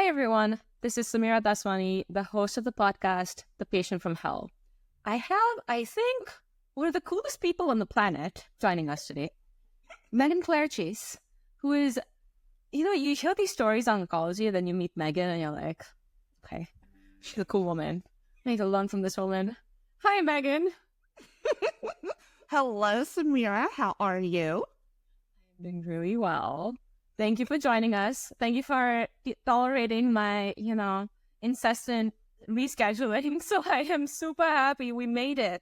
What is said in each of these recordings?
everyone. This is Samira Daswani, the host of the podcast, The Patient from Hell. I think, one of the coolest people on the planet joining us today, Megan Claire Chase, who is, you hear these stories on oncology, then you meet Megan and you're like, okay, she's a cool woman. I need to learn from this woman. Hi, Megan. Hello, Samira. How are you? I'm doing really well. Thank you for joining us. Thank you for tolerating my, incessant rescheduling. So I am super happy we made it.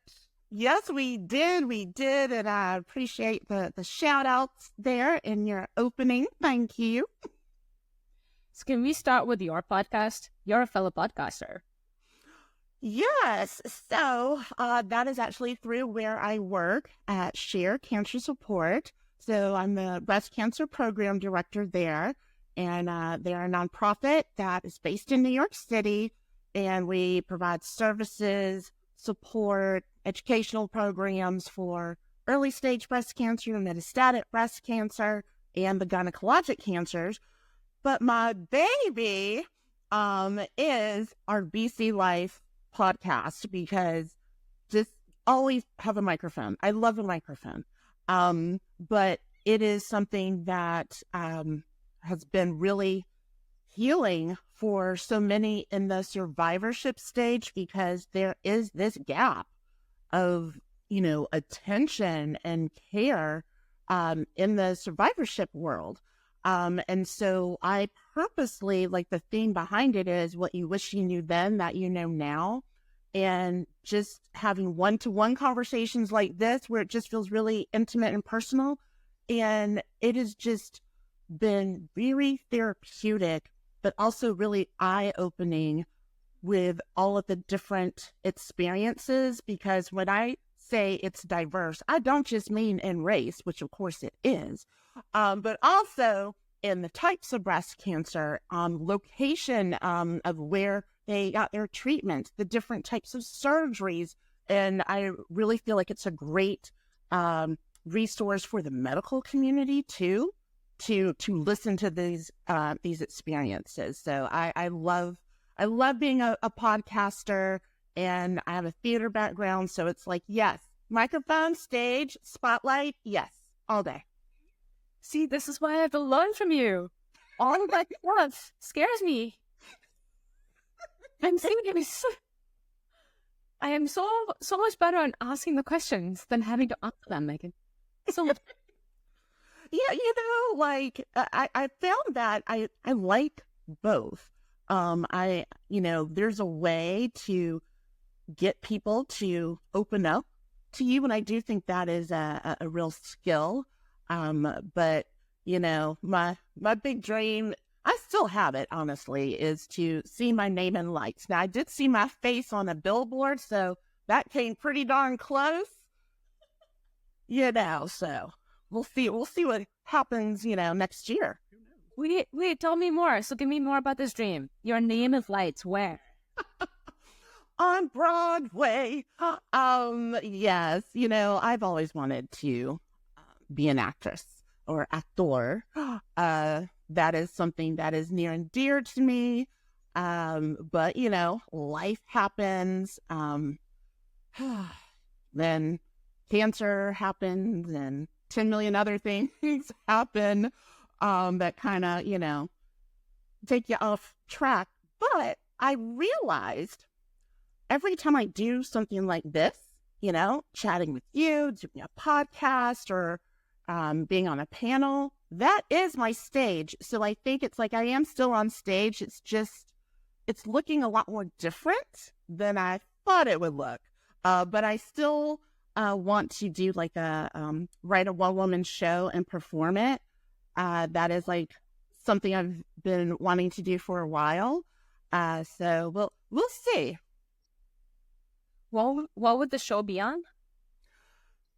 Yes, we did. And I appreciate the shout outs there in your opening. Thank you. So can we start with your podcast? You're a fellow podcaster. Yes. So that is actually through where I work at Share Cancer Support. So I'm the breast cancer program director there, and they're a nonprofit that is based in New York City, and we provide services, support, educational programs for early stage breast cancer, metastatic breast cancer, and the gynecologic cancers. But my baby is our BC Life podcast, because just always have a microphone. I love a microphone. But it is something that has been really healing for so many in the survivorship stage, because there is this gap of, attention and care in the survivorship world. And so I purposely, like, the theme behind it is what you wish you knew then that you know now. And just having one-to-one conversations like this, where it just feels really intimate and personal. And it has just been very therapeutic, but also really eye-opening with all of the different experiences. Because when I say it's diverse, I don't just mean in race, which of course it is, but also in the types of breast cancer, location of where they got their treatment, the different types of surgeries. And I really feel like it's a great resource for the medical community too, to listen to these experiences. So I love being a podcaster, and I have a theater background. So it's like, yes, microphone, stage, spotlight. Yes, all day. See, this is why I have to learn from you. All of that stuff scares me. I'm thinking I am so much better at asking the questions than having to answer them, Megan. So much. Yeah, I found that I like both. There's a way to get people to open up to you, and I do think that is a real skill. But my big dream, I still have it, honestly, is to see my name in lights. Now, I did see my face on a billboard, so that came pretty darn close. So we'll see what happens, next year. Wait, tell me more. So give me more about this dream. Your name is lights. Where? On Broadway. Yes, I've always wanted to be an actress or actor. That is something that is near and dear to me. But life happens. Then cancer happens, and 10 million other things happen that kind of, take you off track. But I realized every time I do something like this, chatting with you, doing a podcast, or being on a panel, that is my stage. So I think it's like I am still on stage. It's looking a lot more different than I thought it would look. But I still want to do like write a one-woman show and perform it. That is like something I've been wanting to do for a while. So we'll see. What would the show be on?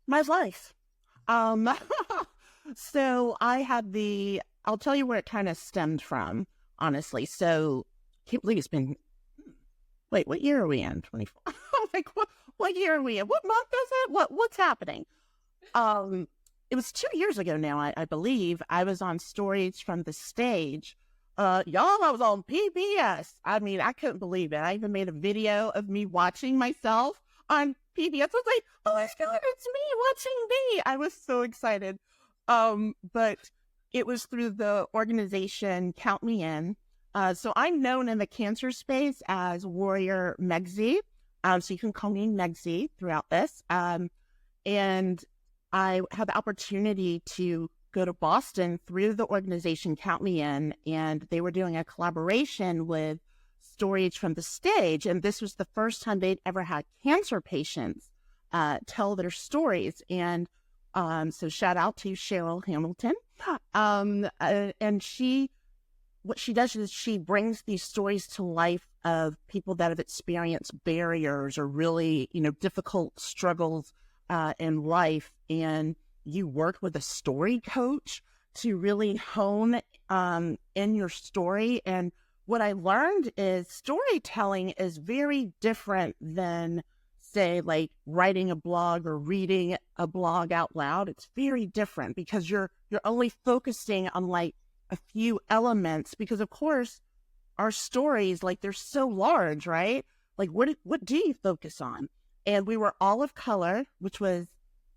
My life. So I'll tell you where it kind of stemmed from, honestly. So I can't believe it's been, wait, what year are we in? 24. I'm like, what year are we in? What month is it? What's happening? It was 2 years ago now, I believe. I was on Stories from the Stage y'all, I was on PBS. I mean, I couldn't believe it. I even made a video of me watching myself on PBS. I was like, oh my God, it's me watching me. I was so excited. But it was through the organization Count Me In. So I'm known in the cancer space as Warrior Megsy. So you can call me Megsy throughout this. And I had the opportunity to go to Boston through the organization Count Me In, and they were doing a collaboration with Stories from the Stage. And this was the first time they'd ever had cancer patients tell their stories. And so shout out to Cheryl Hamilton. And what she does is she brings these stories to life of people that have experienced barriers or really, difficult struggles in life. And you work with a story coach to really hone in your story. And what I learned is storytelling is very different than, say, like writing a blog or reading a blog out loud. It's very different because you're only focusing on like a few elements, because of course our stories, like, they're so large, right? Like, what do you focus on? And we were all of color, which was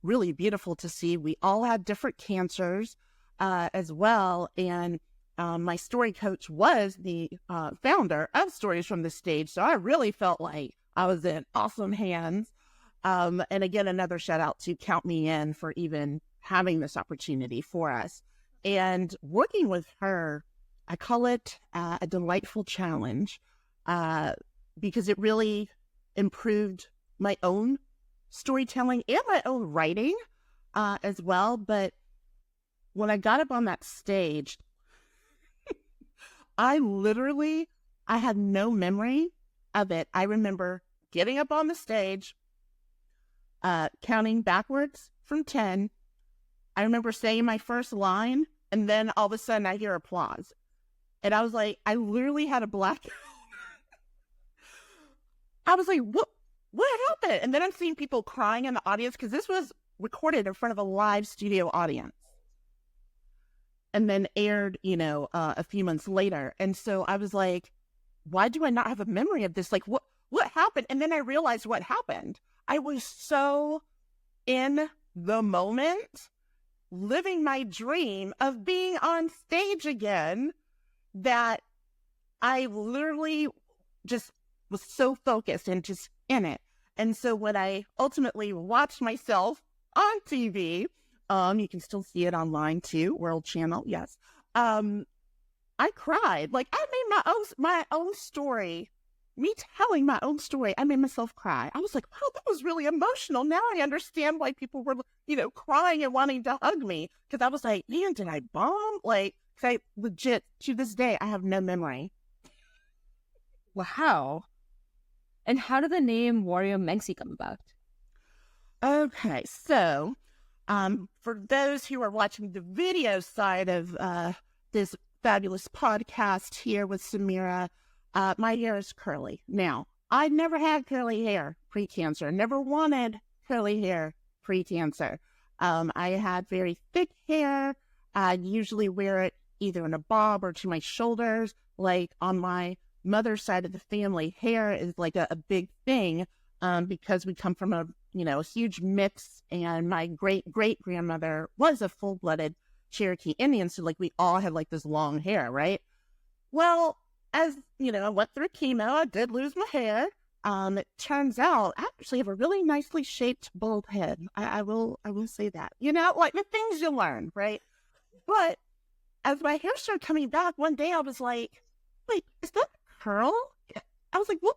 really beautiful to see. We all had different cancers as well. And my story coach was the founder of Stories from the Stage. So I really felt like I was in awesome hands. And again, another shout out to Count Me In for even having this opportunity for us. And working with her, I call it a delightful challenge because it really improved my own storytelling and my own writing as well. But when I got up on that stage, I had no memory of it. I remember getting up on the stage, counting backwards from 10. I remember saying my first line, and then all of a sudden I hear applause. And I was like, I literally had a blackout. I was like, what happened? And then I'm seeing people crying in the audience because this was recorded in front of a live studio audience and then aired, a few months later. And so I was like, why do I not have a memory of this? Like, what happened? And then I realized what happened. I was so in the moment, living my dream of being on stage again, that I literally just was so focused and just in it. And so when I ultimately watched myself on TV, you can still see it online too, World Channel, yes. I cried. Like, I made my own story. Me telling my own story, I made myself cry. I was like, wow, that was really emotional. Now I understand why people were, crying and wanting to hug me. Because I was like, man, did I bomb? Like, I legit, to this day, I have no memory. Wow. And how did the name Warrior Megsy come about? Okay, so for those who are watching the video side of this fabulous podcast here with Samira, my hair is curly. Now, I never had curly hair pre-cancer, never wanted curly hair pre-cancer. I had very thick hair. I'd usually wear it either in a bob or to my shoulders. Like, on my mother's side of the family, hair is like a big thing because we come from a huge mix, and my great-great-grandmother was a full-blooded Cherokee Indian, so like we all had like this long hair, right? Well, as I went through chemo, I did lose my hair. It turns out I actually have a really nicely shaped bald head. I will say that. Like the things you learn, right? But as my hair started coming back, one day I was like, wait, is that a curl? I was like, what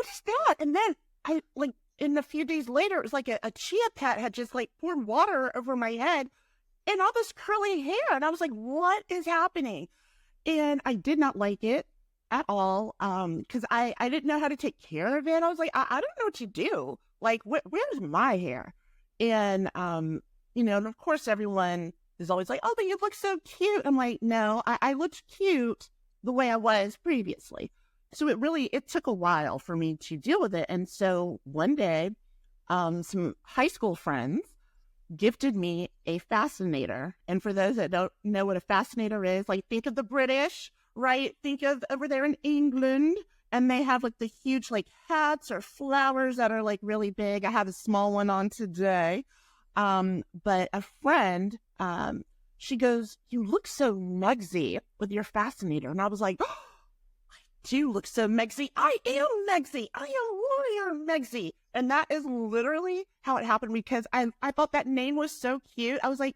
is that? And then I, like, in a few days later, it was like a chia pet had just like poured water over my head and all this curly hair. And I was like, what is happening? And I did not like it at all. Cause I didn't know how to take care of it. I was like, I don't know what to do. Like, where's my hair? And, and of course everyone is always like, oh, but you look so cute. I'm like, no, I looked cute the way I was previously. So it took a while for me to deal with it. And so one day, some high school friends gifted me a fascinator. And for those that don't know what a fascinator is, like, think of the British, right? Think of over there in England, and they have like the huge like hats or flowers that are like really big. I have a small one on today. But a friend, she goes, "You look so Megsy with your fascinator." And I was like, "Oh, I do look so Megsy. I am Megsy. I am warrior Megsy." And that is literally how it happened, because I thought that name was so cute. I was like,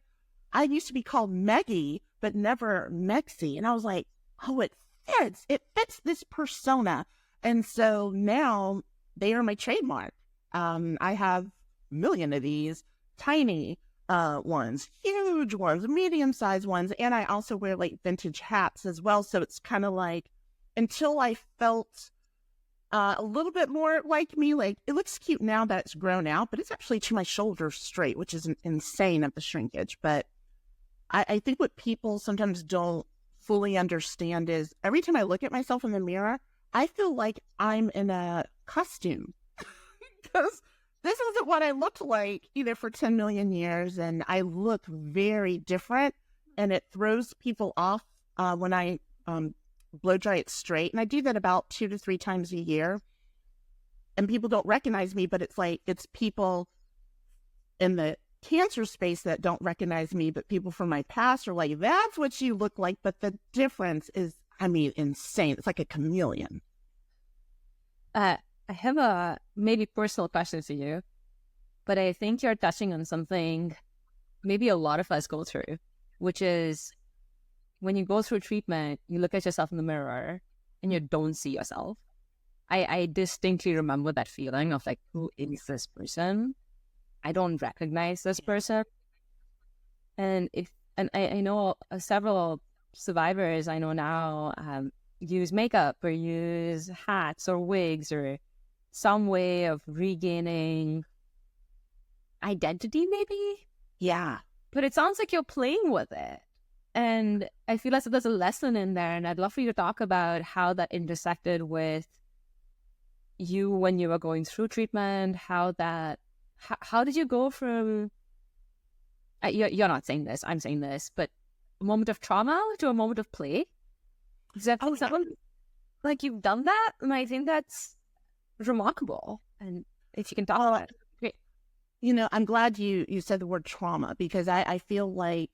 I used to be called Meggy, but never Megsy. And I was like, oh, it fits. It fits this persona. And so now they are my trademark. I have a million of these tiny ones, huge ones, medium-sized ones. And I also wear like vintage hats as well. So it's kind of like, until I felt a little bit more like me, like it looks cute now that it's grown out, but it's actually to my shoulders straight, which is insane at the shrinkage. But I think what people sometimes don't fully understand is every time I look at myself in the mirror, I feel like I'm in a costume, because this isn't what I looked like either for 10 million years. And I look very different, and it throws people off when I blow dry it straight. And I do that about 2 to 3 times a year. And people don't recognize me, but it's like, it's people in the cancer space that don't recognize me, but people from my past are like, "That's what you look like." But the difference is, I mean, insane. It's like a chameleon. I have a maybe personal question to you, but I think you're touching on something maybe a lot of us go through, which is when you go through treatment, you look at yourself in the mirror and you don't see yourself. I distinctly remember that feeling of like, who is this person? I don't recognize this person. And I know several survivors I know now use makeup or use hats or wigs or some way of regaining identity, maybe. Yeah. But it sounds like you're playing with it. And I feel as if there's a lesson in there. And I'd love for you to talk about how that intersected with you when you were going through treatment, how did you go from, you're not saying this, I'm saying this, but a moment of trauma to a moment of play? Is that like you've done that? And I think that's remarkable. And if you can talk about it, great. You know, I'm glad you said the word trauma, because I feel like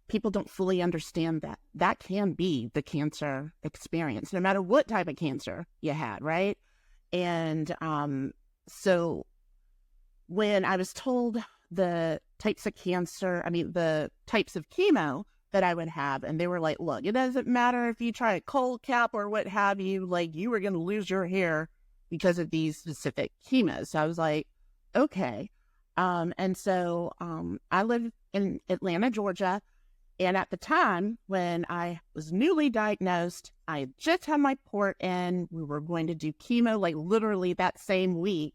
people don't fully understand that can be the cancer experience, no matter what type of cancer you had, right? And so when I was told the types of chemo that I would have, and they were like, "Look, it doesn't matter if you try a cold cap or what have you, like you were going to lose your hair because of these specific chemos." So I was like, okay. And so I live in Atlanta, Georgia. And at the time when I was newly diagnosed, I had just had my port in. We were going to do chemo like literally that same week.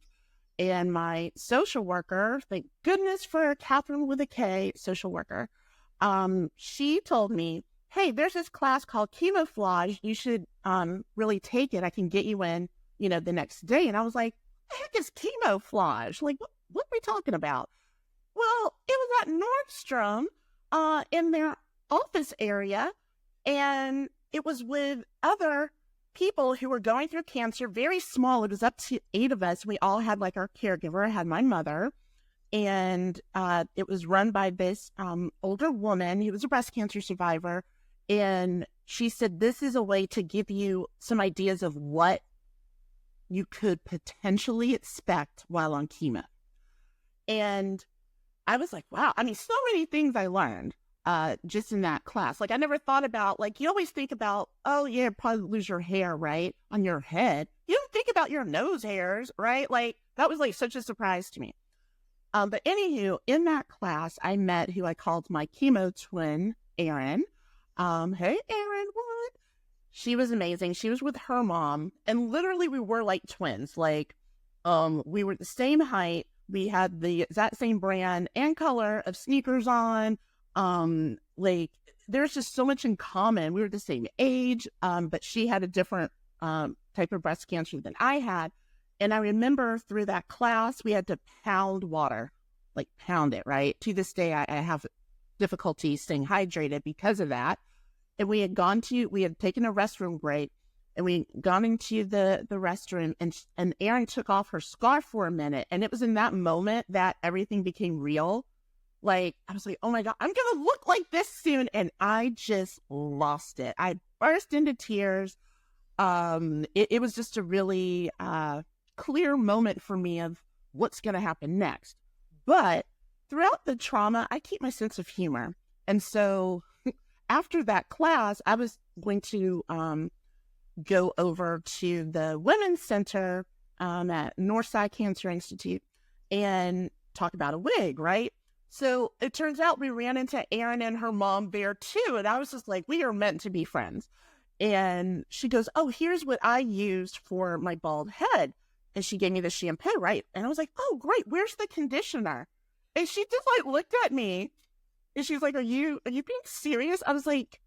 And my social worker, thank goodness for Catherine with a K, social worker, she told me, "Hey, there's this class called Camouflage. You should really take it. I can get you in, the next day." And I was like, "The heck is Camouflage? Like, what are we talking about?" Well, it was at Nordstrom in their office area, and it was with other people who were going through cancer, very small. It was up to 8 of us. We all had like our caregiver. I had my mother, and it was run by this older woman who was a breast cancer survivor. And she said, "This is a way to give you some ideas of what you could potentially expect while on chemo." And I was like, wow. I mean, so many things I learned just in that class. Like, I never thought about, like, you always think about, oh, yeah, probably lose your hair, right, on your head. You don't think about your nose hairs, right? Like, that was, like, such a surprise to me. But anywho, in that class, I met who I called my chemo twin, Erin. Hey, Erin, what? She was amazing. She was with her mom. And literally, we were like twins. Like, we were the same height. We had the exact same brand and color of sneakers on. Like, there's just so much in common. We were the same age, but she had a different type of breast cancer than I had. And I remember through that class, we had to pound water, like pound it, right? To this day, I have difficulty staying hydrated because of that. and we had taken a restroom break, and we had gone into the restroom, and Erin took off her scarf for a minute. And it was in that moment that everything became real. Like, I was like, oh my God, I'm going to look like this soon. And I just lost it. I burst into tears. It was just a really clear moment for me of what's going to happen next. But throughout the trauma, I keep my sense of humor. And so after that class, I was going to go over to the Women's Center at Northside Cancer Institute and talk about a wig, right? So it turns out we ran into Erin and her mom there too. And I was just like, we are meant to be friends. And she goes, oh, here's what I used for my bald head. And she gave me the shampoo, right? And I was like, oh, great. Where's the conditioner? And she just like looked at me and she's like, are you being serious? I was like,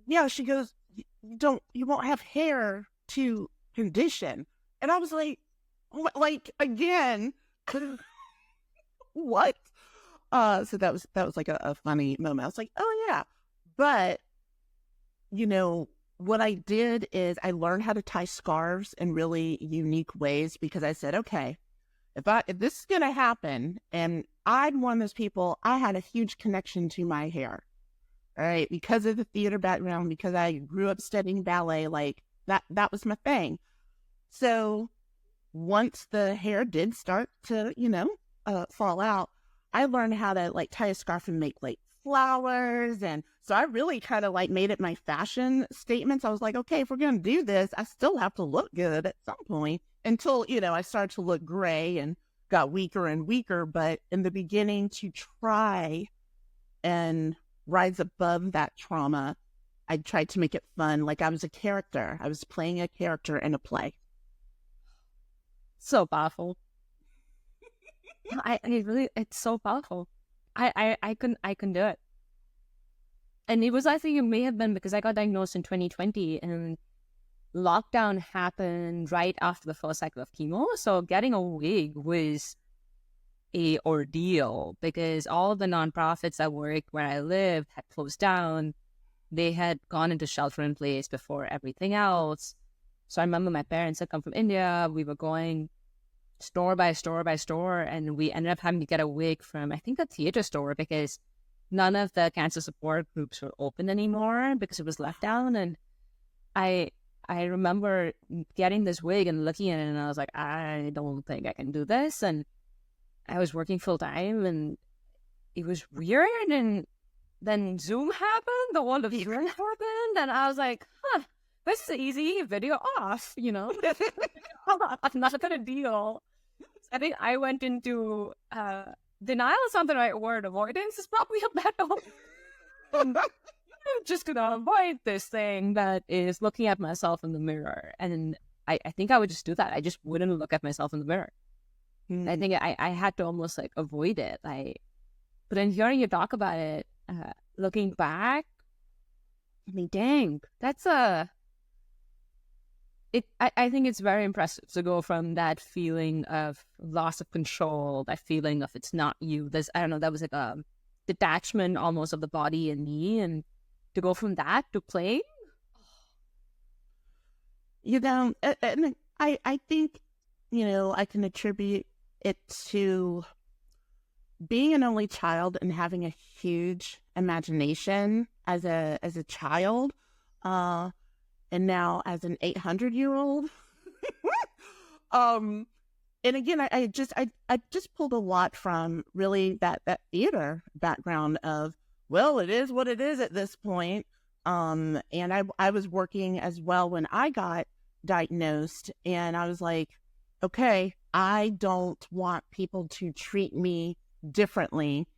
yeah. She goes, you won't have hair to condition. And I was like, like again, what? So that was like a funny moment. I was like, oh yeah. But, what I did is I learned how to tie scarves in really unique ways, because I said, okay, if this is going to happen, and I'm one of those people, I had a huge connection to my hair, right? Because of the theater background, because I grew up studying ballet, like that was my thing. So once the hair did start to, fall out, I learned how to like tie a scarf and make like flowers. And so I really kind of like made it my fashion statements. I was like, okay, if we're going to do this, I still have to look good at some point, until, I started to look gray and got weaker and weaker. But in the beginning, to try and rise above that trauma, I tried to make it fun. Like I was a character. I was playing a character in a play. So powerful. It's so powerful. I couldn't do it. And it was, I think it may have been because I got diagnosed in 2020 and lockdown happened right after the first cycle of chemo. So getting a wig was a ordeal, because all of the nonprofits that worked where I lived had closed down. They had gone into shelter in place before everything else. So I remember my parents had come from India. We were going store by store by store, and we ended up having to get a wig from, I think, a theater store, because none of the cancer support groups were open anymore because it was left down. And I remember getting this wig and looking at it, and I was like, I don't think I can do this. And I was working full time, and it was weird. And then Zoom happened, the world of Zoom happened, and I was like, this is easy, video off, not gonna deal. I think I went into denial is not the right word. Avoidance is probably a better one. I'm just gonna avoid this thing that is looking at myself in the mirror. And I think I would just do that. I just wouldn't look at myself in the mirror. I think I had to almost like avoid it. But in hearing you talk about it, looking back, I mean, dang, that's I think it's very impressive to go from that feeling of loss of control, that feeling of it's not you. I don't know, that was like a detachment almost of the body and me, and to go from that to playing. And I think, I can attribute it to being an only child and having a huge imagination as a child. And now as an 800-year-old. And again, I just pulled a lot from really that theater background of, well, it is what it is at this point. And I was working as well when I got diagnosed, and I was like, okay, I don't want people to treat me differently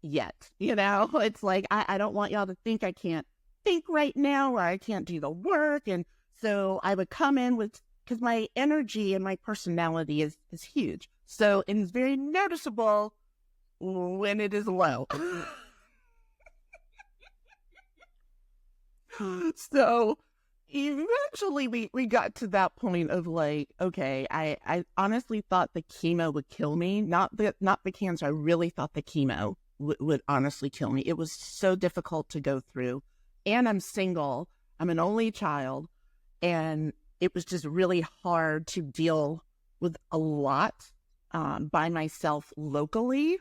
yet. It's like, I don't want y'all to think I can't think right now, or I can't do the work. And so I would come in because my energy and my personality is huge. So it is very noticeable when it is low. So eventually we got to that point of like, okay, I honestly thought the chemo would kill me, not the cancer. I really thought the chemo would honestly kill me. It was so difficult to go through. and I'm single. I'm an only child. And it was just really hard to deal with a lot by myself locally.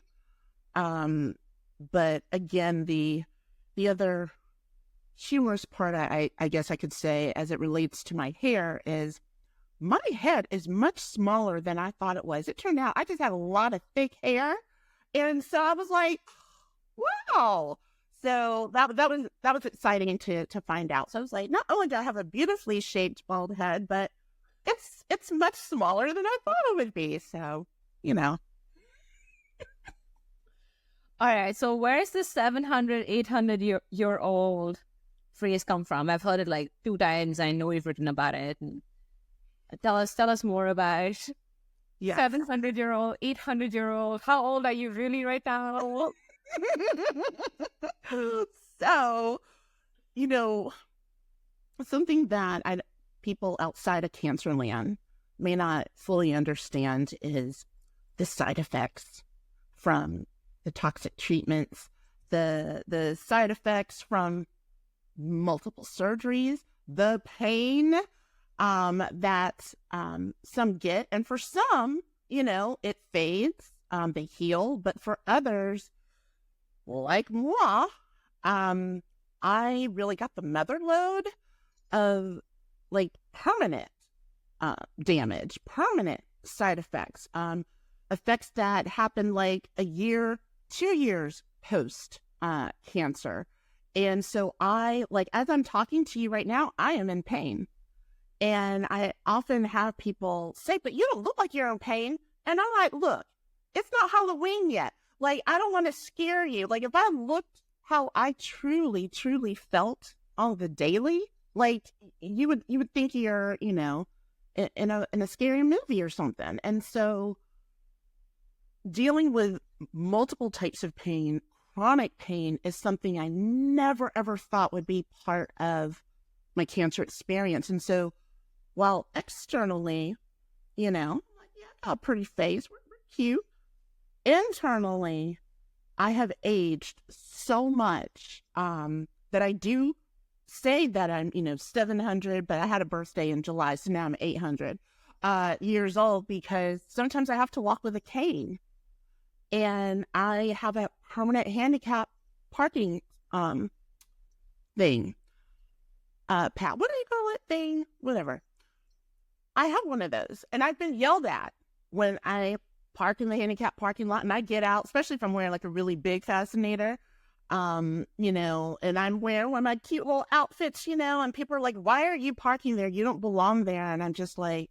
But again, the other humorous part, I guess I could say, as it relates to my hair, is my head is much smaller than I thought it was. It turned out I just had a lot of thick hair. And so I was like, wow. So that was exciting to find out. So I was like, not only do I have a beautifully shaped bald head, but it's much smaller than I thought it would be. So, you know. All right. So where's the 700, 800 year old phrase come from? I've heard it like 2 times. I know you've written about it. And tell us more about 700-year-old, 800-year-old. How old are you really right now? So, you know, something that people outside of cancer land may not fully understand is the side effects from the toxic treatments, the side effects from multiple surgeries, the pain that some get. And for some, you know, it fades, they heal. But for others, like moi, I really got the mother load of like permanent damage, permanent side effects, effects that happen like a year, 2 years post cancer. And so as I'm talking to you right now, I am in pain. And I often have people say, but you don't look like you're in pain. And I'm like, look, it's not Halloween yet. Like, I don't want to scare you. Like, if I looked how I truly, truly felt on the daily, like you would think you're, you know, in a scary movie or something. And so dealing with multiple types of pain, chronic pain, is something I never, ever thought would be part of my cancer experience. And so while externally, you know, like, yeah, I got a pretty face, we're cute. Internally, I have aged so much that I do say that I'm, you know, 700, but I had a birthday in July, so now I'm 800 years old, because sometimes I have to walk with a cane. And I have a permanent handicap parking thing. What do you call it? Thing? Whatever. I have one of those. And I've been yelled at when I park in the handicap parking lot and I get out, especially if I'm wearing like a really big fascinator. You know, and I'm wearing one of my cute little outfits, you know, and people are like, why are you parking there? You don't belong there. And I'm just like,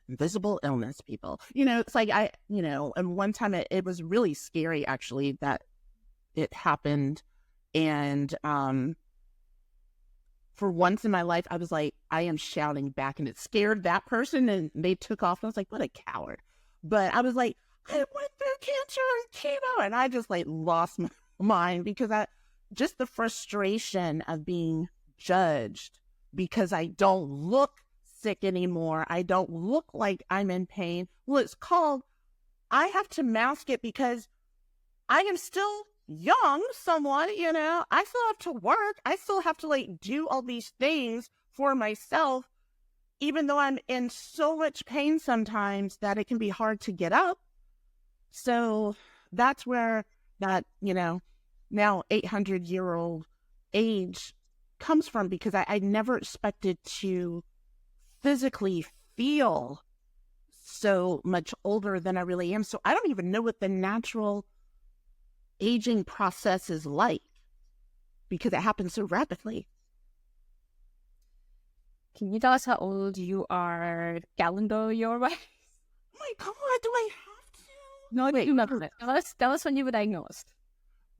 invisible illness, people. You know, it's like you know, and one time it was really scary, actually, that it happened. And for once in my life, I was like, I am shouting back, and it scared that person, and they took off. And I was like, what a coward. But I was like, I went through cancer and chemo, and I just like lost my mind, because just the frustration of being judged because I don't look sick anymore. I don't look like I'm in pain. Well, it's called, I have to mask it because I am still young somewhat, you know. I still have to work. I still have to like do all these things for myself, even though I'm in so much pain sometimes that it can be hard to get up. So that's where that, you know, now 800-year-old age comes from, because I never expected to physically feel so much older than I really am. So I don't even know what the natural aging process is like, because it happens so rapidly. Can you tell us how old you are, calendar year-wise? Oh my God, do I have to? No, wait, you not. Tell us when you were diagnosed.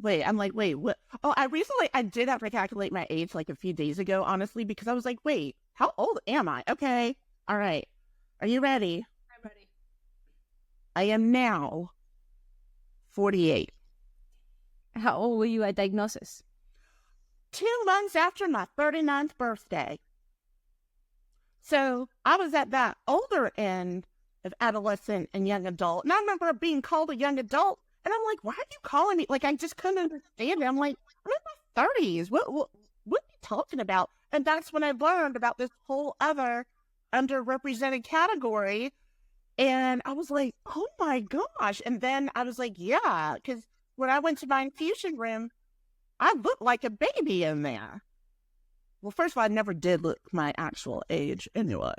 Wait, I'm like, wait, what? Oh, I did have to calculate my age like a few days ago, honestly, because I was like, wait, how old am I? Okay. All right. Are you ready? I'm ready. I am now 48. How old were you at diagnosis? 2 months after my 39th birthday. So I was at that older end of adolescent and young adult. And I remember being called a young adult. And I'm like, why are you calling me? Like, I just couldn't understand it. I'm like, I'm in my 30s. What talking about? And that's when I learned about this whole other underrepresented category. And I was like, oh my gosh. And then I was like, yeah, because when I went to my infusion room, I looked like a baby in there. Well, first of all, I never did look my actual age anyway.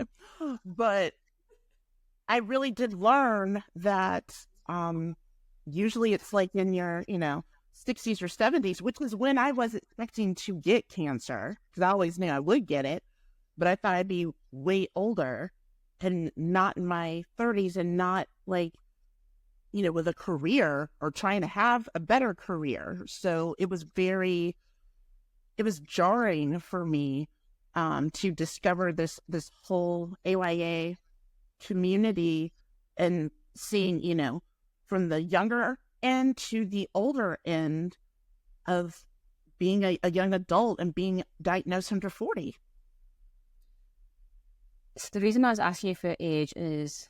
But I really did learn that usually it's like in your, 60s or 70s, which was when I was expecting to get cancer, because I always knew I would get it, but I thought I'd be way older and not in my 30s and not like, with a career or trying to have a better career. So it was jarring for me to discover this whole AYA community and seeing, from the younger end to the older end of being a young adult and being diagnosed under 40. So the reason I was asking you for your age is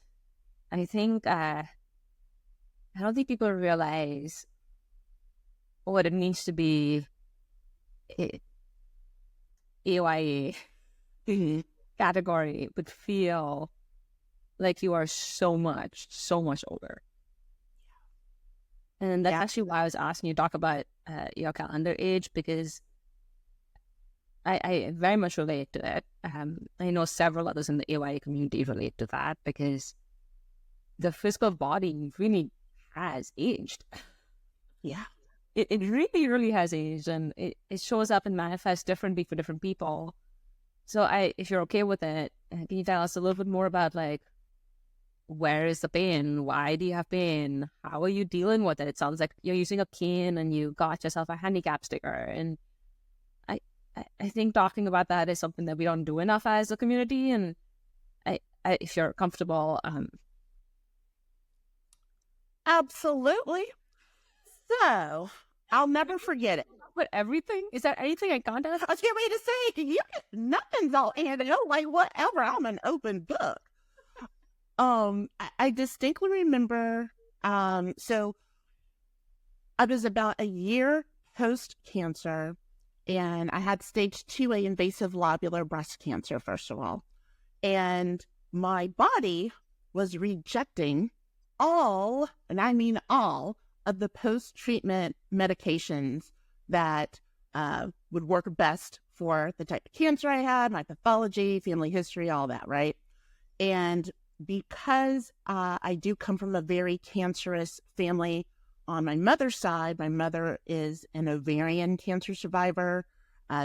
I think I don't think people realize what it means to be AYA category, but feel like you are so much older. And that's actually why I was asking you to talk about your calendar age, because I very much relate to it. I know several others in the AYA community relate to that, because the physical body really has aged. Yeah. It really, really has aged, and it shows up and manifests differently for different people. So if you're okay with it, can you tell us a little bit more about like, where is the pain? Why do you have pain? How are you dealing with it? It sounds like you're using a cane and you got yourself a handicap sticker. And I think talking about that is something that we don't do enough as a community. And if you're comfortable. Absolutely. So I'll never forget it. But everything? Is there anything I can't ask? I was getting ready to say, nothing's all handed out, like whatever. I'm an open book. I distinctly remember, so I was about a year post-cancer, and I had stage 2A invasive lobular breast cancer, first of all. And my body was rejecting all, and I mean all, of the post-treatment medications that would work best for the type of cancer I had, my pathology, family history, all that, right? And because I do come from a very cancerous family on my mother's side, my mother is an ovarian cancer survivor.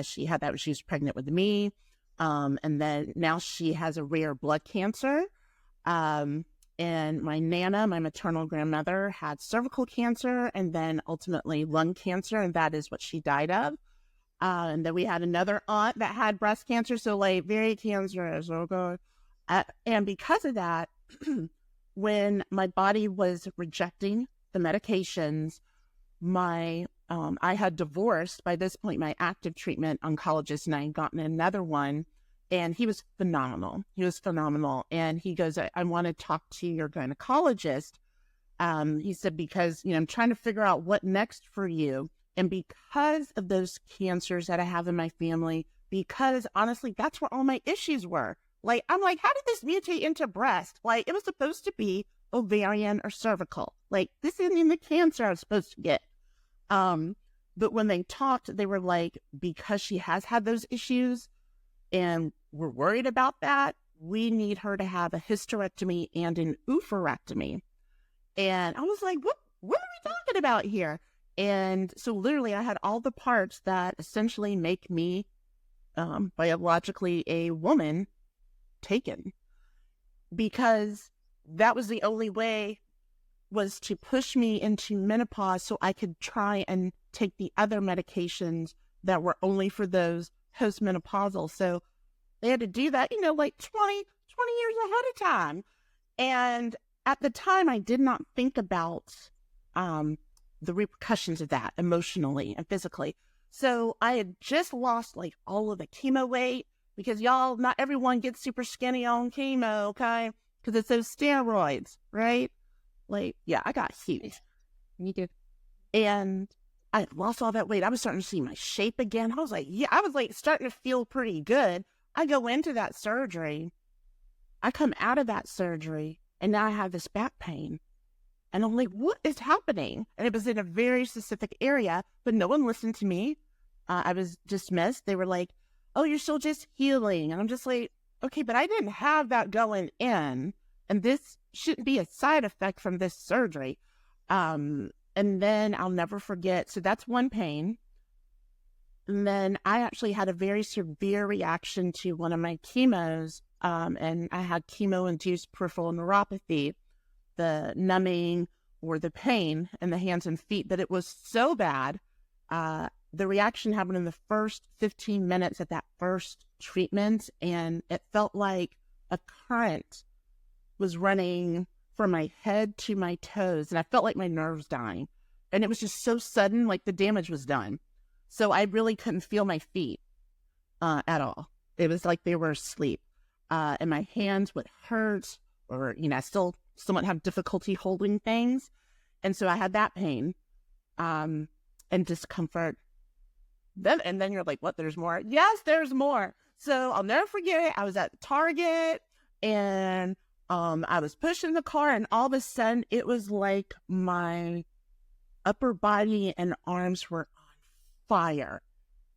She had that when she was pregnant with me. And then now she has a rare blood cancer. And my Nana, my maternal grandmother, had cervical cancer and then ultimately lung cancer. And that is what she died of. And then we had another aunt that had breast cancer. So like very cancerous. Oh God. And because of that, when my body was rejecting the medications, I had divorced by this point my active treatment oncologist, and I had gotten another one, and he was phenomenal. And he goes, I want to talk to your gynecologist. He said, because, I'm trying to figure out what next for you. And because of those cancers that I have in my family, because honestly, that's where all my issues were. Like, I'm like, how did this mutate into breast? Like, it was supposed to be ovarian or cervical. Like, this isn't even the cancer I was supposed to get. But when they talked, they were like, because she has had those issues and we're worried about that, we need her to have a hysterectomy and an oophorectomy. And I was like, what are we talking about here? And so literally I had all the parts that essentially make me biologically a woman taken, because that was the only way, was to push me into menopause so I could try and take the other medications that were only for those postmenopausal. So they had to do that, like 20 years ahead of time. And at the time, I did not think about the repercussions of that emotionally and physically. So I had just lost like all of the chemo weight, because y'all, not everyone gets super skinny on chemo, okay? Because it's those steroids, right? Like, yeah, I got huge. Me too. And I lost all that weight. I was starting to see my shape again. I was like, yeah, I was like starting to feel pretty good. I go into that surgery. I come out of that surgery and now I have this back pain. And I'm like, what is happening? And it was in a very specific area, but no one listened to me. I was dismissed. They were like, oh, you're still just healing. And I'm just like, okay, but I didn't have that going in. And this shouldn't be a side effect from this surgery. And then I'll never forget. So that's one pain. And then I actually had a very severe reaction to one of my chemos. And I had chemo-induced peripheral neuropathy, the numbing or the pain in the hands and feet, that it was so bad. The reaction happened in the first 15 minutes at that first treatment, and it felt like a current was running from my head to my toes, and I felt like my nerves dying. And it was just so sudden, like the damage was done. So I really couldn't feel my feet at all. It was like they were asleep. And my hands would hurt, or, I still somewhat have difficulty holding things. And so I had that pain and discomfort. Then you're like, what, there's more? Yes, there's more. So I'll never forget it. I was at Target and I was pushing the car, and all of a sudden it was like my upper body and arms were on fire.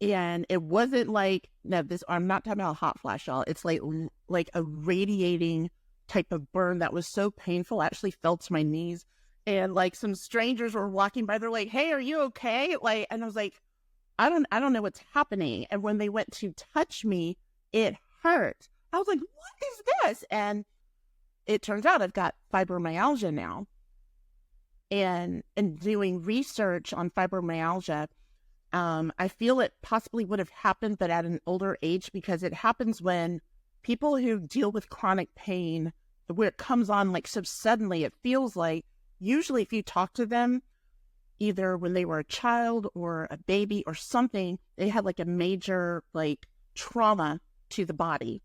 And it wasn't like, no, I'm not talking about a hot flash, y'all. It's like a radiating type of burn that was so painful. I actually fell to my knees, and like some strangers were walking by. They're like, hey, are you okay? Like, and I was like, I don't know what's happening. And when they went to touch me, it hurt. I was like, what is this? And it turns out I've got fibromyalgia now. And doing research on fibromyalgia, I feel it possibly would have happened, but at an older age, because it happens when people who deal with chronic pain, where it comes on like so suddenly. It feels like usually if you talk to them, either when they were a child or a baby or something, they had like a major like trauma to the body.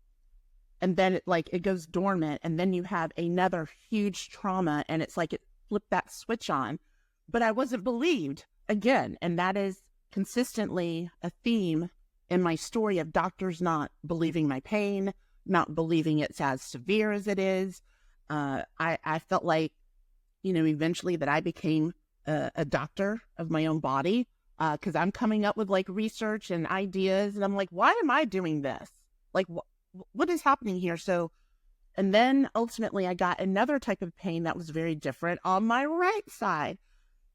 And then it goes dormant, and then you have another huge trauma, and it's like it flipped that switch on. But I wasn't believed again. And that is consistently a theme in my story of doctors not believing my pain, not believing it's as severe as it is. I felt like, eventually that I became a doctor of my own body, because I'm coming up with like research and ideas, and I'm like, why am I doing this? Like, what is happening here? So, and then ultimately I got another type of pain that was very different on my right side.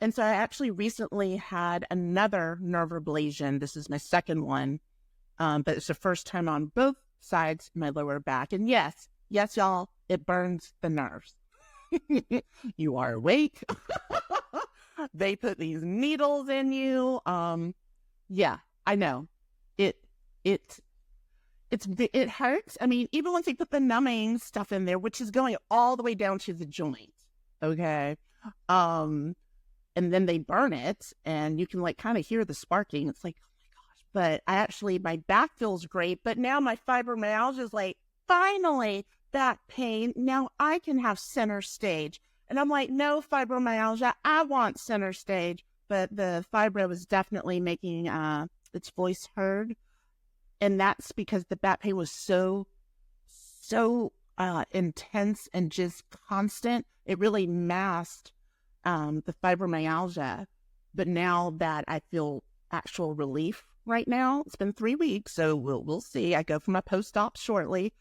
And so I actually recently had another nerve ablation. This is my second one, but it's the first time on both sides of my lower back. And yes, y'all, it burns the nerves. You are awake. They put these needles in you. Yeah, I know. It hurts. I mean, even once they put the numbing stuff in there, which is going all the way down to the joint. Okay. And then they burn it, and you can like kind of hear the sparking. It's like, oh my gosh. But my back feels great. But now my fibromyalgia is like, finally, back pain. Now I can have center stage. And I'm like, no, fibromyalgia, I want center stage. But the fibro was definitely making its voice heard. And that's because the back pain was so intense and just constant. It really masked the fibromyalgia. But now that I feel actual relief right now, it's been 3 weeks, so we'll see. I go for my post-op shortly.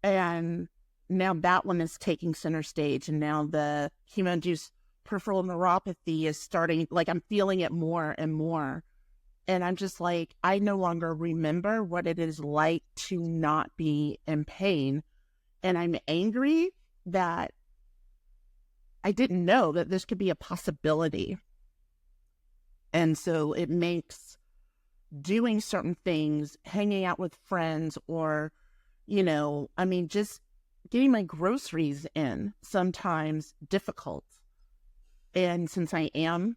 And now that one is taking center stage, and now the chemo-induced peripheral neuropathy is starting, like I'm feeling it more and more. And I'm just like, I no longer remember what it is like to not be in pain. And I'm angry that I didn't know that this could be a possibility. And so it makes doing certain things, hanging out with friends, or, just getting my groceries in sometimes difficult. And since I am,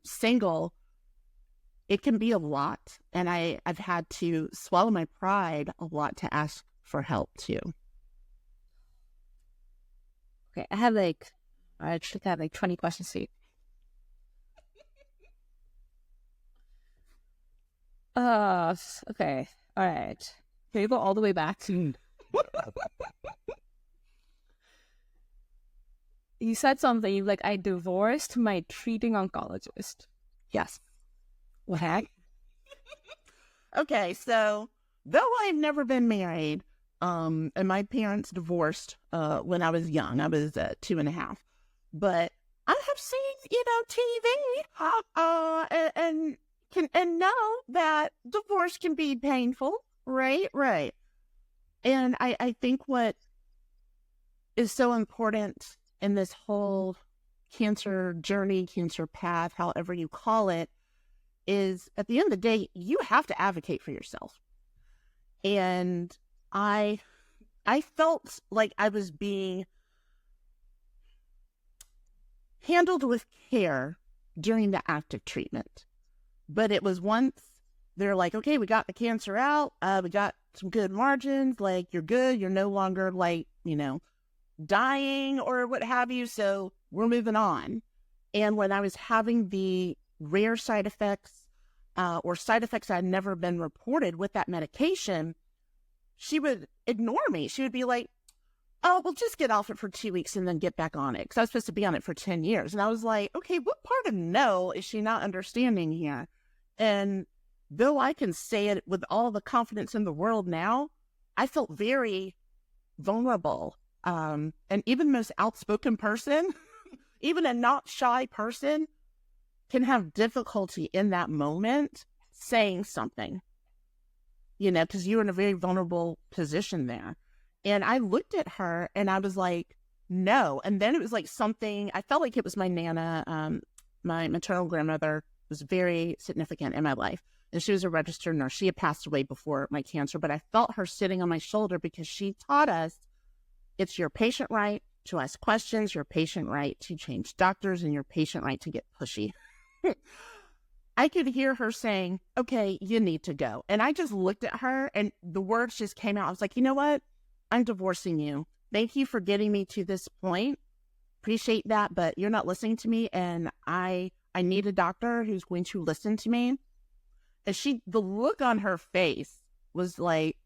single, it can be a lot. And I've had to swallow my pride a lot to ask for help too. Okay, I have 20 questions for you. Okay. All right. Can you go all the way back? You said something like, I divorced my treating oncologist. Yes. What? Okay, so though I've never been married, and my parents divorced when I was young, I was 2.5, but I have seen, TV, and know that divorce can be painful, right? Right. And I think what is so important in this whole cancer journey, cancer path, however you call it, is at the end of the day, you have to advocate for yourself. And I felt like I was being handled with care during the active treatment. But it was once they're like, okay, we got the cancer out, we got some good margins, like you're good, you're no longer like, dying or what have you, so we're moving on. And when I was having the rare side effects or side effects that had never been reported with that medication, she would ignore me. She would be like, oh, well, just get off it for 2 weeks and then get back on it. Because I was supposed to be on it for 10 years. And I was like, okay, what part of no is she not understanding here? And though I can say it with all the confidence in the world now, I felt very vulnerable. And even the most outspoken person, even a not shy person, can have difficulty in that moment saying something, because you're in a very vulnerable position there. And I looked at her and I was like, no. And then it was like something, I felt like it was my Nana, my maternal grandmother was very significant in my life. And she was a registered nurse. She had passed away before my cancer, but I felt her sitting on my shoulder because she taught us it's your patient right to ask questions, your patient right to change doctors, and your patient right to get pushy. I could hear her saying, okay, you need to go. And I just looked at her and the words just came out. I was like, you know what? I'm divorcing you. Thank you for getting me to this point. Appreciate that, but you're not listening to me. And I need a doctor who's going to listen to me. And the look on her face was like,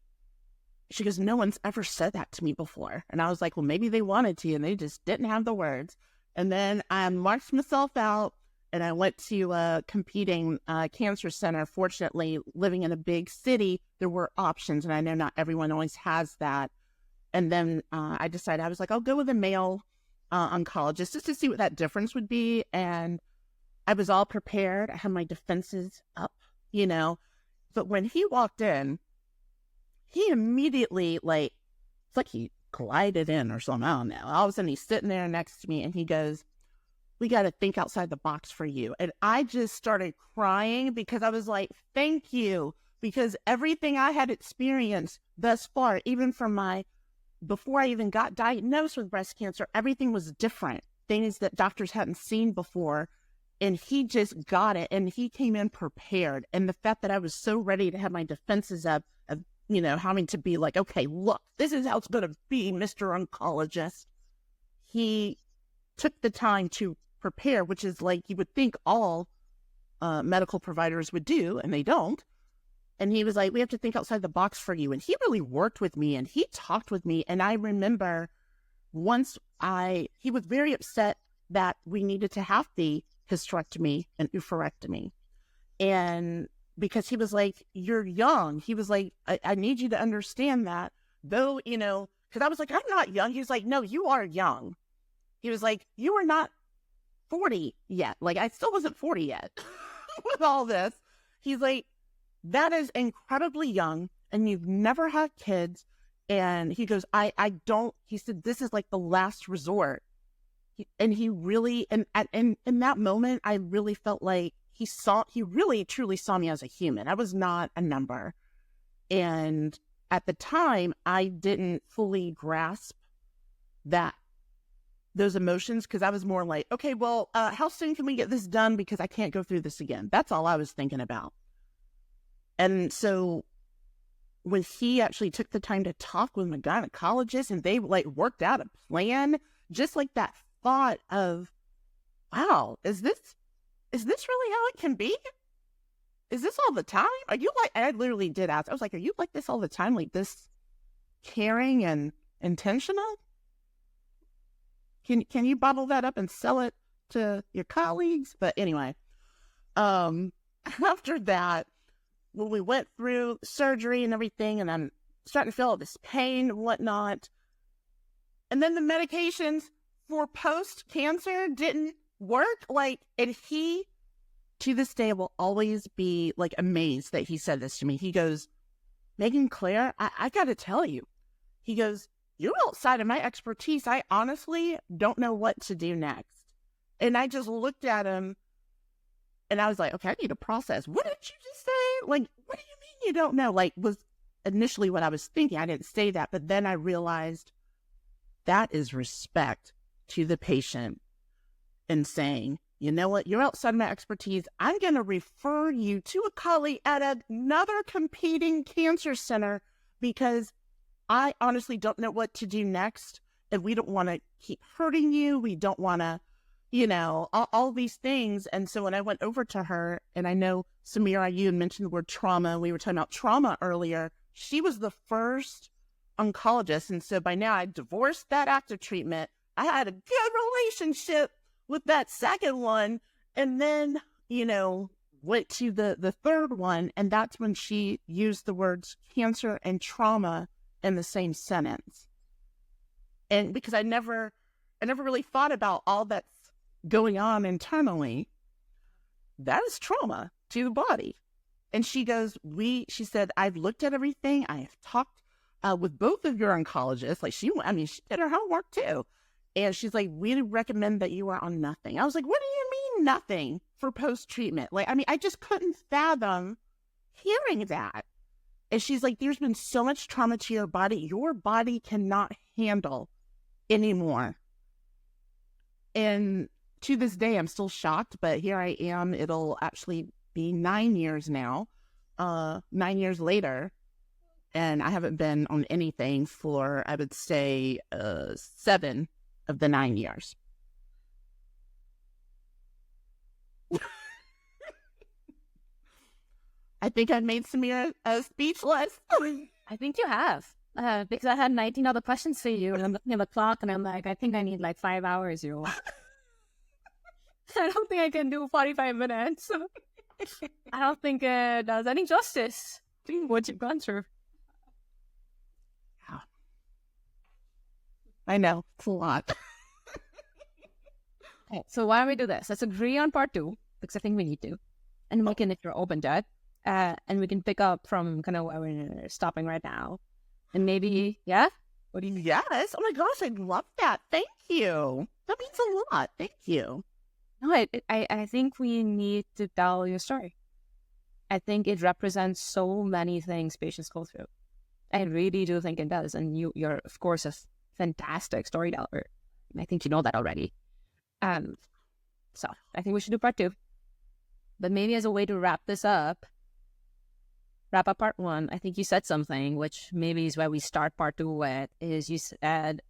she goes, no one's ever said that to me before. And I was like, well, maybe they wanted to and they just didn't have the words. And then I marched myself out and I went to a competing cancer center. Fortunately, living in a big city, there were options. And I know not everyone always has that. And then I decided, I was like, I'll go with a male oncologist just to see what that difference would be. And I was all prepared. I had my defenses up, But when he walked in, he immediately, it's like he glided in or something. I don't know. All of a sudden, he's sitting there next to me and he goes, we got to think outside the box for you. And I just started crying because I was like, thank you. Because everything I had experienced thus far, even from before I even got diagnosed with breast cancer, everything was different. Things that doctors hadn't seen before. And he just got it. And he came in prepared. And the fact that I was so ready to have my defenses up, of, having to be like, okay, look, this is how it's going to be, Mr. Oncologist. He took the time to prepare, which is like you would think all medical providers would do, and they don't. And he was like, we have to think outside the box for you. And he really worked with me and he talked with me. And I remember he was very upset that we needed to have the hysterectomy and oophorectomy. And because he was like, you're young. He was like, I need you to understand that. Though, because I was like, I'm not young. He was like, no, you are young. He was like, you are not 40 yet. Like, I still wasn't 40 yet with all this. He's like, that is incredibly young and you've never had kids. And he goes, I don't, he said, this is like the last resort. And he really, and in that moment, I really felt like he really truly saw me as a human. I was not a number. And at the time, I didn't fully grasp those emotions, because I was more like, okay, well, how soon can we get this done? Because I can't go through this again. That's all I was thinking about. And so when he actually took the time to talk with my gynecologist and they worked out a plan, just like that thought of, wow, is this really how it can be? is this all the time? Are you like, I literally did ask, I was like, are you like this all the time? Like this caring and intentional? Can you bottle that up and sell it to your colleagues? But anyway, after that, when we went through surgery and everything, and I'm starting to feel all this pain and whatnot, and then the medications for post-cancer didn't work. Like, and he, to this day, will always be like amazed that he said this to me. He goes, Megan Claire, I got to tell you, he goes, you're outside of my expertise. I honestly don't know what to do next. And I just looked at him and I was like, okay, I need to process. What did you just say? Like, what do you mean you don't know? Like, was initially what I was thinking. I didn't say that, but then I realized that is respect to the patient and saying, you know what, you're outside my expertise. I'm going to refer you to a colleague at another competing cancer center because I honestly don't know what to do next. And we don't want to keep hurting you. We don't want to, you know, all these things. And so when I went over to her, and I know, Samira, you had mentioned the word trauma. We were talking about trauma earlier. She was the first oncologist. And so by now I divorced that active treatment. I had a good relationship with that second one. And then, you know, went to the third one. And that's when she used the words cancer and trauma in the same sentence. And because I never really thought about all that's going on internally, that is trauma to the body. And she goes, she said, I've looked at everything. I have talked with both of your oncologists. Like she did her homework too. And she's like, we recommend that you are on nothing. I was like, what do you mean nothing for post-treatment? Like, I just couldn't fathom hearing that. And she's like, there's been so much trauma to your body cannot handle anymore. And to this day, I'm still shocked, but here I am. It'll actually be 9 years now, 9 years later. And I haven't been on anything for, I would say, 7 of the 9 years. I think I made Samira speechless. I think you have. Because I had 19 other questions for you, and I'm looking at the clock, and I'm like, I think I need like 5 hours, you. I don't think I can do 45 minutes. I don't think it does any justice to what you've gone through. I know, it's a lot. Okay, so why don't we do this? Let's agree on part 2, because I think we need to. And we can, if you're open to it, and we can pick up from kind of where we're stopping right now. And maybe, yeah? What do you mean? Yes. Oh my gosh, I love that. Thank you. That means a lot. Thank you. No, I think we need to tell your story. I think it represents so many things patients go through. I really do think it does. And you're, of course, a fantastic storyteller. I think you know that already. So I think we should do part 2. But maybe as a way to wrap up part 1, I think you said something, which maybe is where we start part 2 with, is you said,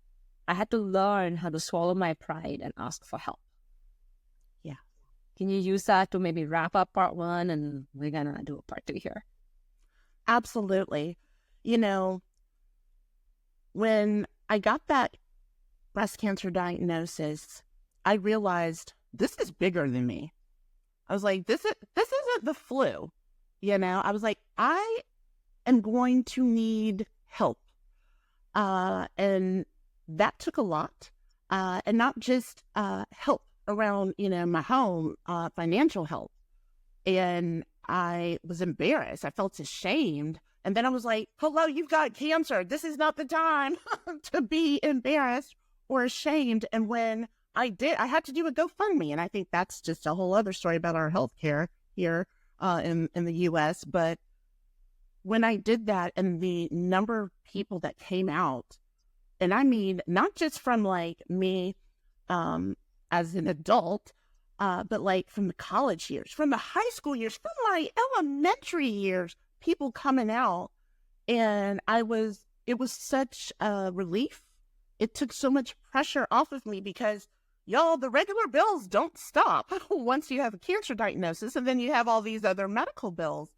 I had to learn how to swallow my pride and ask for help. Yeah. Can you use that to maybe wrap up part 1, and we're going to do a part 2 here? Absolutely. You know, when I got that breast cancer diagnosis, I realized this is bigger than me. I was like, this isn't the flu. You know, I was like, I am going to need help. And that took a lot. And not just help around, you know, my home, financial help. And I was embarrassed. I felt ashamed. And then I was like, hello, you've got cancer. This is not the time to be embarrassed or ashamed. And when I did, I had to do a GoFundMe. And I think that's just a whole other story about our healthcare here in the U.S. But when I did that, and the number of people that came out, and I mean, not just from like me as an adult, but like from the college years, from the high school years, from my elementary years, people coming out. And it was such a relief. It took so much pressure off of me because, y'all, the regular bills don't stop once you have a cancer diagnosis, and then you have all these other medical bills.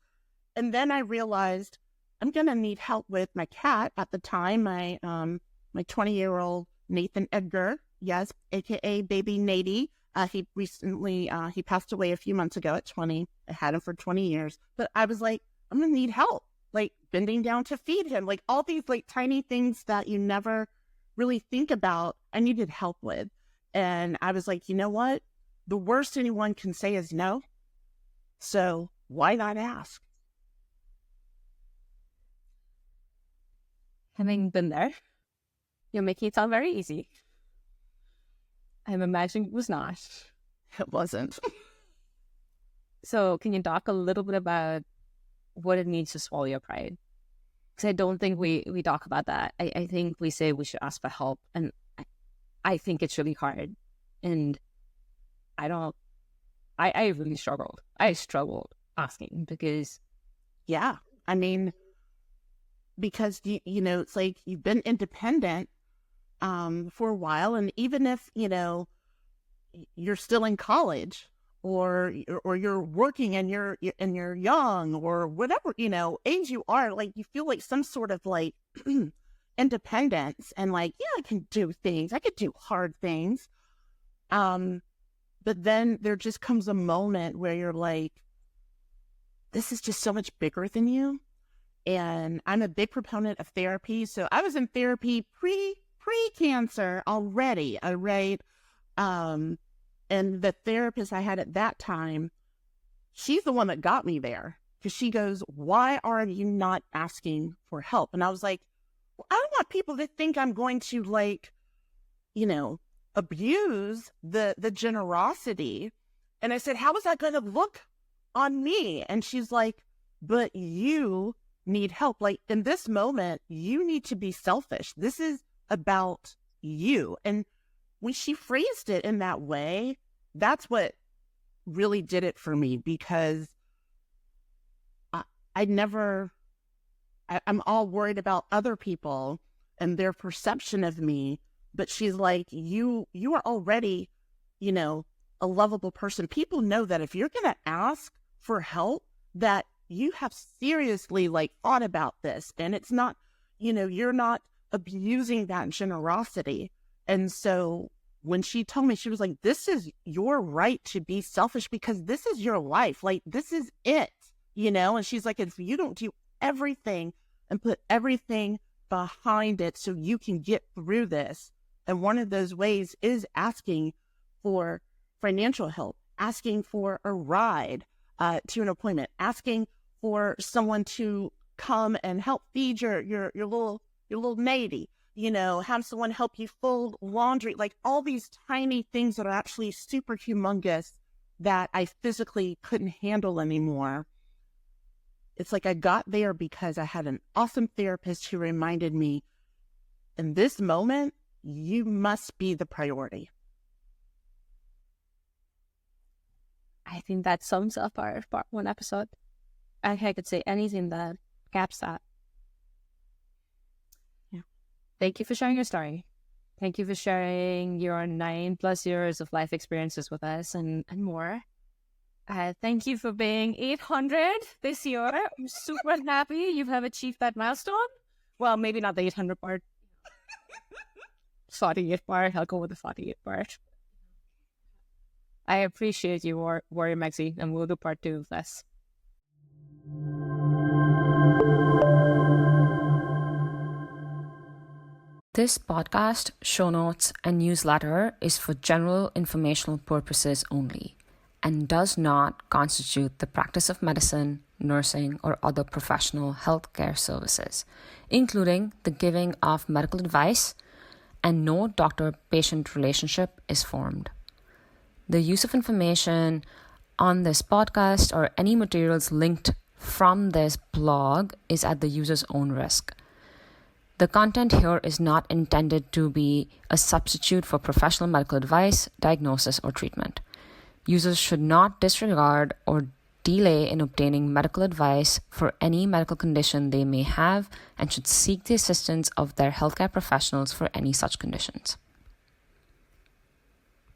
And then I realized I'm going to need help with my cat at the time, my 20-year-old Nathan Edgar, yes, aka baby Nady. He recently, he passed away a few months ago at 20. I had him for 20 years. But I was like, I'm going to need help, like bending down to feed him, like all these like tiny things that you never really think about, I needed help with. And I was like, you know what? The worst anyone can say is no. So why not ask? Having been there, you're making it sound very easy. I'm imagining it was not. It wasn't. So can you talk a little bit about what it means to swallow your pride? Because I don't think we talk about that. I think we say we should ask for help. And I think it's really hard. And I really struggled. I struggled asking because... Yeah. I mean, because, you know, it's like you've been independent for a while. And even if, you know, you're still in college or you're working and you're young or whatever, you know, age you are, like you feel like some sort of like independence and like, yeah, I can do things. I could do hard things. But then there just comes a moment where you're like, this is just so much bigger than you. And I'm a big proponent of therapy. So I was in therapy pre-cancer already, right? And the therapist I had at that time, she's the one that got me there because she goes, why are you not asking for help? And I was like, well, I don't want people to think I'm going to like, you know, abuse the generosity. And I said, how is that going to look on me? And she's like, but you need help. Like in this moment, you need to be selfish. This is about you. And when she phrased it in that way, that's what really did it for me because I'm all worried about other people and their perception of me. But she's like, you are already, you know, a lovable person. People know that if you're going to ask for help, that you have seriously like thought about this. And it's not, you know, you're not abusing that generosity. And so when she told me, she was like, this is your right to be selfish because this is your life. Like, this is it, you know? And she's like, if you don't do everything and put everything behind it so you can get through this. And one of those ways is asking for financial help, asking for a ride to an appointment, asking for someone to come and help feed your little matey, you know, have someone help you fold laundry, like all these tiny things that are actually super humongous that I physically couldn't handle anymore. It's like I got there because I had an awesome therapist who reminded me, in this moment, you must be the priority. I think that sums up our part one episode. I could say anything that caps that. Yeah. Thank you for sharing your story. Thank you for sharing your 9+ years of life experiences with us and more. Thank you for being 800 this year. I'm super happy you have achieved that milestone. Well, maybe not the 800 part. 48 part. I'll go with the 48 part. I appreciate you, Warrior Megsy, and we'll do part 2 of this. This podcast, show notes, and newsletter is for general informational purposes only and does not constitute the practice of medicine, nursing, or other professional healthcare services, including the giving of medical advice, and no doctor-patient relationship is formed. The use of information on this podcast or any materials linked from this blog is at the user's own risk. The content here is not intended to be a substitute for professional medical advice, diagnosis, or treatment. Users should not disregard or delay in obtaining medical advice for any medical condition they may have and should seek the assistance of their healthcare professionals for any such conditions.